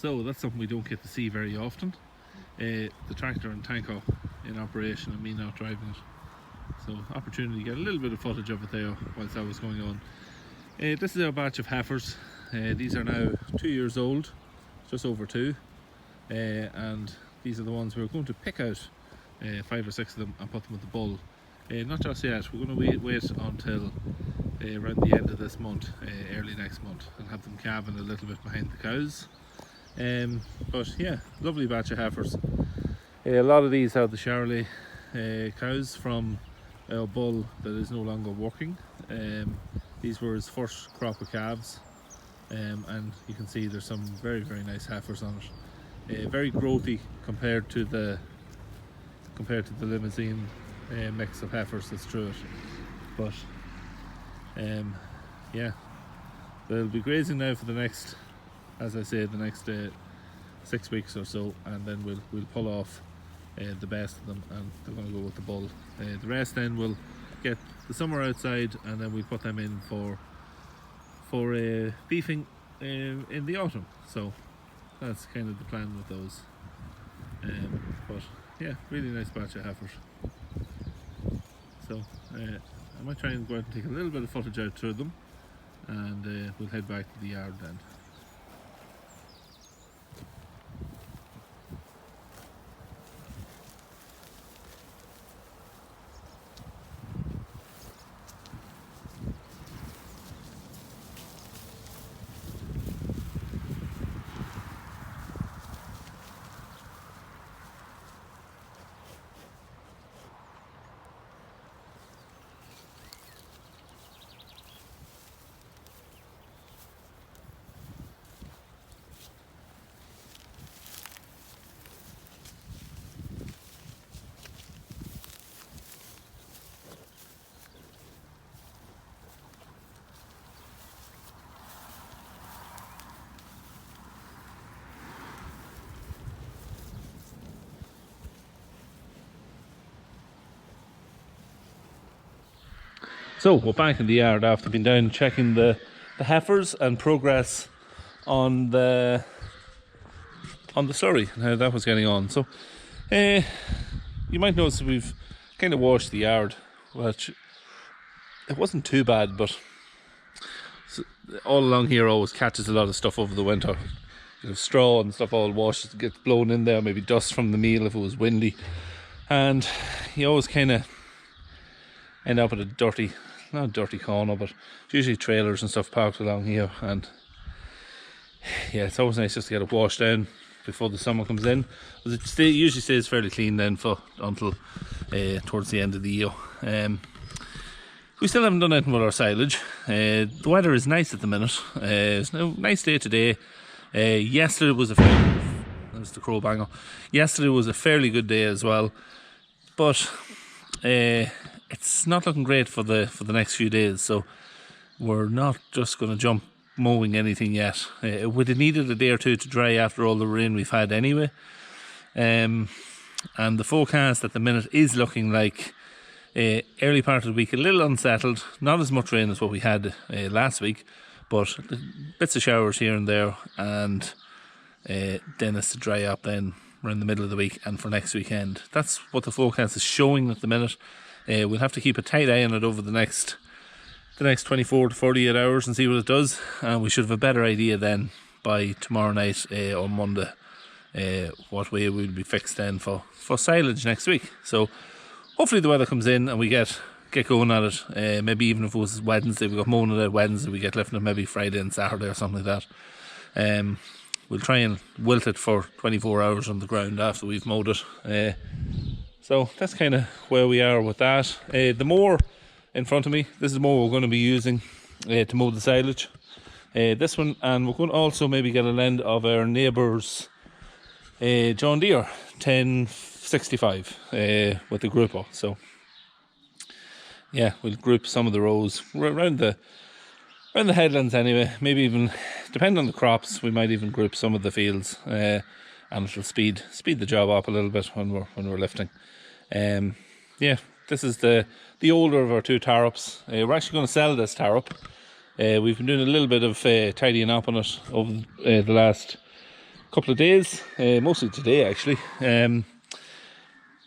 So that's something we don't get to see very often. The tractor and tanker in operation and me not driving it. So opportunity to get a little bit of footage of it there whilst that was going on. This is our batch of heifers. These are now 2 years old, just over 2. And these are the ones we're going to pick out 5 or 6 of them and put them with the bull. Not just yet, we're going to wait until around the end of this month, early next month, and have them calving a little bit behind the cows. But yeah, lovely batch of heifers. A lot of these have the Charolais cows from a bull that is no longer working. These were his first crop of calves, and you can see there's some very nice heifers on it. Very growthy compared to the limousine mix of heifers that's through it. But yeah, they'll be grazing now for the next, as I say, the next 6 weeks or so, and then we'll pull off the best of them, and they're going to go with the bull. The rest then we'll get the summer outside, and then we put them in for beefing in the autumn. So that's kind of the plan with those. But yeah, really nice batch of heifers. So I might try and go out and take a little bit of footage out to them, and we'll head back to the yard then. So we're back in the yard after being down checking the heifers and progress on the slurry and how that was getting on. So you might notice we've kind of washed the yard, which it wasn't too bad, but all along here always catches a lot of stuff over the winter. You know, straw and stuff all washes, gets blown in there, maybe dust from the meal if it was windy, and you always kind of end up with a not dirty corner, but it's usually trailers and stuff parked along here. And yeah, it's always nice just to get it washed down before the summer comes in, because it usually stays fairly clean then until towards the end of the year. We still haven't done anything with our silage. The weather is nice at the minute. It's a nice day today. Yesterday was there's the crow banger. Yesterday was a fairly good day as well, but it's not looking great for the next few days, so we're not just going to jump mowing anything yet. It would have needed a day or two to dry after all the rain we've had anyway, and the forecast at the minute is looking like early part of the week a little unsettled, not as much rain as what we had last week, but bits of showers here and there, and then it's to dry up then around the middle of the week and for next weekend. That's what the forecast is showing at the minute. We'll have to keep a tight eye on it over the next 24 to 48 hours and see what it does, and we should have a better idea then by tomorrow night or Monday what way we'll be fixed then for silage next week. So hopefully the weather comes in and we get going at it. Maybe even if it was Wednesday, we got mowing it out Wednesday, we get lifting it maybe Friday and Saturday or something like that. We'll try and wilt it for 24 hours on the ground after we've mowed it. So that's kind of where we are with that. The mower in front of me, this is the mower we're going to be using to mow the silage. This one, and we're going to also maybe get a lend of our neighbour's John Deere 1065 with the grouper. So yeah, we'll group some of the rows around the headlands anyway. Maybe even, depending on the crops, we might even group some of the fields, and it'll speed the job up a little bit when we're lifting. Yeah, this is the older of our two tarrops. We're actually going to sell this tarrop. We've been doing a little bit of tidying up on it over the last couple of days, mostly today actually.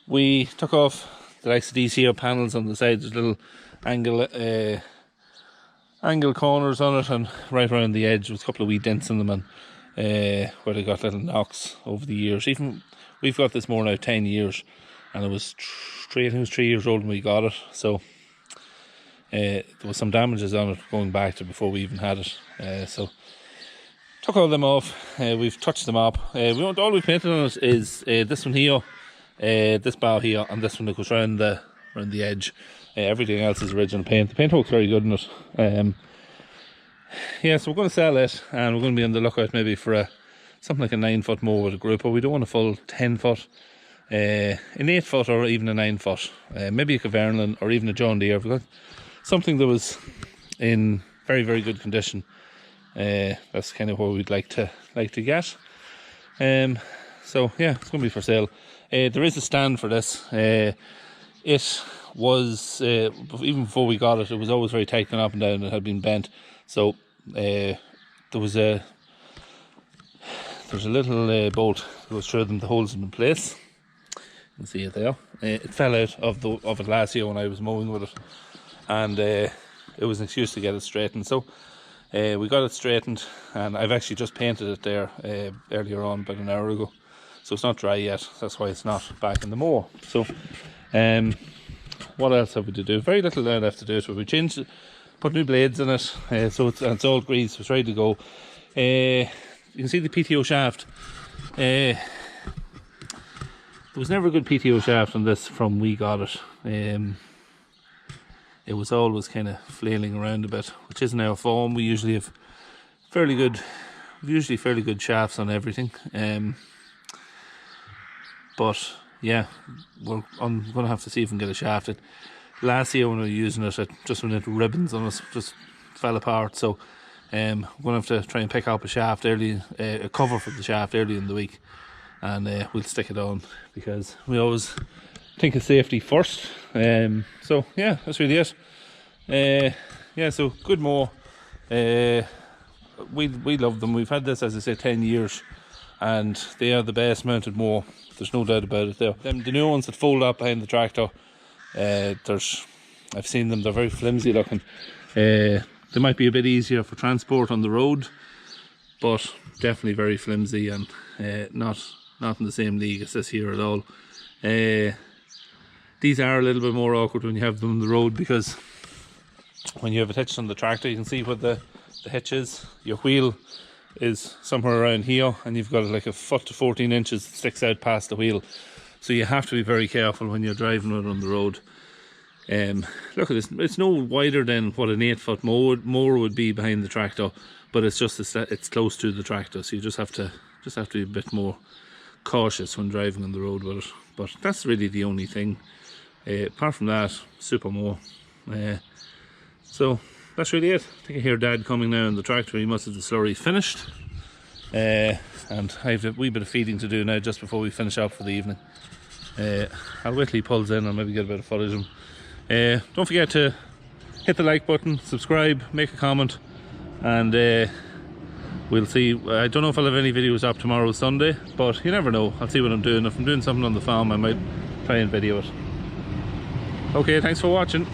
We took off the likes of these here panels on the sides, little angle corners on it, and right around the edge with a couple of wee dents in them, and where they got little knocks over the years. Even we've got this more now 10 years, and it was 3 years old when we got it, so there was some damages on it going back to before we even had it. So took all them off. We've touched them up. All we painted on it is this one here, this bar here, and this one that goes around the edge. Everything else is original paint. The paint works very good in it. Yeah, so we're going to sell it, and we're going to be on the lookout maybe for something like a 9-foot mower with a grouper. We don't want a full 10-foot, an 8-foot or even a 9-foot. Maybe a Cavernan or even a John Deere. We've got something that was in very, very good condition. That's kind of what we'd like to get. So yeah, it's going to be for sale. There is a stand for this. It was even before we got it, it was always very tight going up and down. It had been bent, so there's a little bolt that goes through them to hold them in place. You can see it there. It fell out of it last year when I was mowing with it, and it was an excuse to get it straightened. So we got it straightened, and I've actually just painted it there earlier on, about an hour ago. So it's not dry yet. That's why it's not back in the mower. So what else have we to do? Very little now left to do it. We changed it, put new blades in it, so it's all greased. It's ready to go. You can see the PTO shaft. There was never a good PTO shaft on this from we got it. It was always kind of flailing around a bit, which isn't our form. We usually have fairly good shafts on everything. But yeah, I'm going to have to see if we can get a shaft. Last year when we were using it, just when it ribbons on us just fell apart. So we're going to have to try and pick up a shaft early, a cover for the shaft early in the week, and we'll stick it on because we always think of safety first. So yeah, that's really it. Yeah, so good mower. We love them. We've had this, as I say, 10 years, and they are the best mounted mower. There's no doubt about it. The new ones that fold up behind the tractor, I've seen them. They're very flimsy looking. They might be a bit easier for transport on the road, but definitely very flimsy, and not in the same league as this here at all. These are a little bit more awkward when you have them on the road, because when you have it hitched on the tractor, you can see what the hitch is. Your wheel is somewhere around here, and you've got like a foot to 14 inches that sticks out past the wheel. So you have to be very careful when you're driving it on the road. Look at this. It's no wider than what an 8-foot mower would be behind the tractor, but it's just it's close to the tractor, so you just have to be a bit more cautious when driving on the road with it. But that's really the only thing. Apart from that, super mower. So that's really it. I think I hear Dad coming now on the tractor. He must have the slurry finished. And I have a wee bit of feeding to do now just before we finish up for the evening. I'll wait till he pulls in and maybe get a bit of footage of him. Don't forget to hit the like button, subscribe, make a comment, and we'll see. I don't know if I'll have any videos up tomorrow, Sunday, but you never know. I'll see what I'm doing. If I'm doing something on the farm, I might try and video it. Okay, thanks for watching.